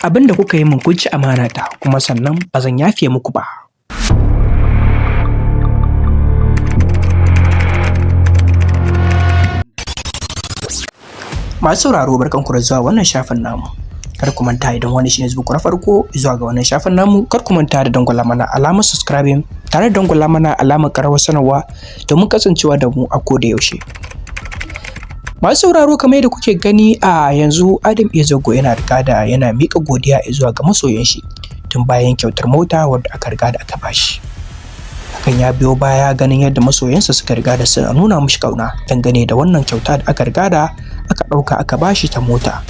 abin da kuka yi min kun ci amana ta, kuma sannan ba zan yafe muku ba. Masu sauraro barkanku da zuwa wannan shafin namu. Kar ku manta idan wani shine zuwa na farko zuwa ga wannan shafin namu, kar ku manta da dangwala mana alamar subscribing tare da dangwala mana alamar karawar sanarwa domin kasancewa da mu a koda yaushe. Masu sauraro kamar yadda kuke gani a yanzu Adam A Zango yana miƙa godiya zuwa ga masoyan shi tun bayan kyautar mota wadda aka riga da aka bashi. Hakan ya biyo baya ganin yadda masoyansa suka riga da sun nuna mishi kauna dangane da wannan kyauta da aka riga da aka ɗauka aka bashi ta mota.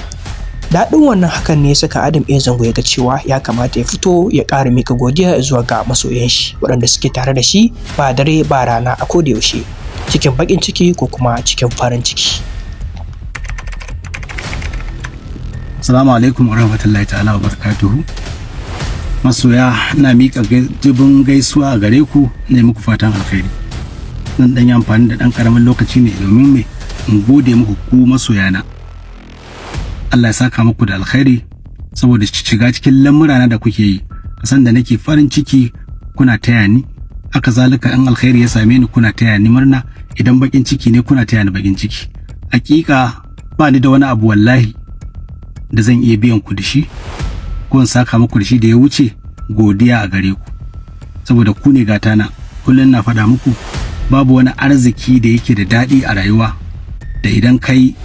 Daɗin wannan hakan ne saka Adam A Zango ya ga cewa ya kamata ya fito ya ƙara miƙa godiya zuwa ga masoyan shi waɗanda suke tare da shi ba dare ba rana a koda yaushe, cikin baƙin ciki ko kuma cikin farin ciki. Assalamu alaikum wa rahmatullahi ta'ala wa barakatuhu. Masoya, ina miƙa jibin gaisuwa a gare ku, ne muku fatan alkhairi. Zan ɗan yi amfani da ɗan ƙaramin lokaci ne domin me in gode muku ku masoyana. Allah ya saka muku da alkhairi saboda shiga cikin lamurana da kuke yi. Kasan da nake farin ciki kuna taya ni, haka zalika in alkhairi ya same ni kuna taya ni murna, idan bakin ciki ne kuna taya ni bakin ciki. Hakika ba ni da wani abu wallahi da zan iya biyan ku da shi ko in saka muku da shi da ya wuce godiya a gare ku, saboda ku ne gatana. Kullum na faɗa muku babu wani arziki da yake da daɗi a rayuwa da idan kai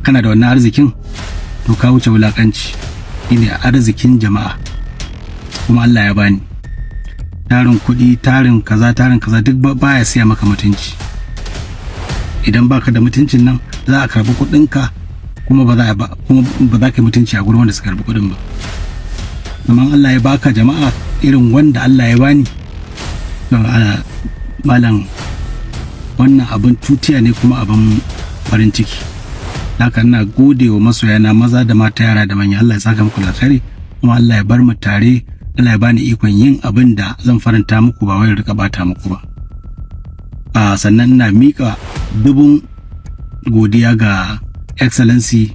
kana da wannan arzikin to ka wuce wulakanci. Shine arzikin jama'a, kuma Allah ya bani tarin kuɗi, tarin kaza duk baya siya maka mutunci. Idan baka da mutuncin nan za a karɓi kuɗinka kuma ba za ka yi mutunci a gurin wanda suka karɓi kuɗin ba. Amma Allah ya baka jama'a irin wanda Allah ya bani, malam wannan abin tutiya ne kuma abin farin ciki. Haka ina gode wa masoyana maza da mata, yara da manya. Allah ya saka muku alkhairi, kuma Allah ya bar mu tare. Allah ya bani ikon yin abin da zan faranta muku ba wai rika bata muku ba. Sannan ina miƙa dubun godiya ga Excellency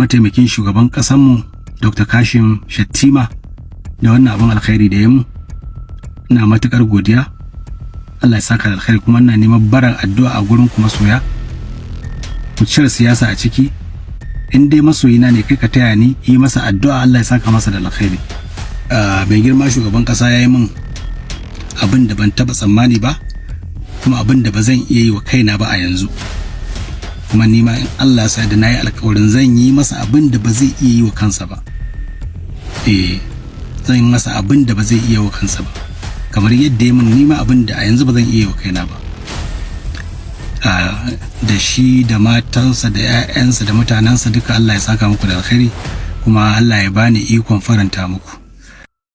mataimakin shugaban ƙasarmu Dr. Kashim Shettima da wannan abin alkhairi da ya mu. Ina matuƙar godiya. Allah ya saka da alkhairi, kuma ina neman barar addu'a a gurin ku masoya. Ku cire siyasa a ciki. In dai masoyina ne kai ka taya ni yi masa addu'a Allah ya saka masa da alkhairi. Mai girma shugaban ƙasa ya yi min abin da ban taɓa tsammani ba, kuma abin da ba zan iya yi wa kaina ba a yanzu. Kuma ni ma in Allah sa da nayi alƙawarin zan yi masa abin da ba zai iya yi wa kansa ba. Zan yi masa abin da ba zai iya wa kansa ba, kamar yadda ya min ni ma abin da a yanzu ba zan iya yi wa kaina ba. Da shi da matansa da 'ya'yansa da mutanensa duka Allah ya saka muku da alkhairi, kuma Allah ya bani ikon faranta muku.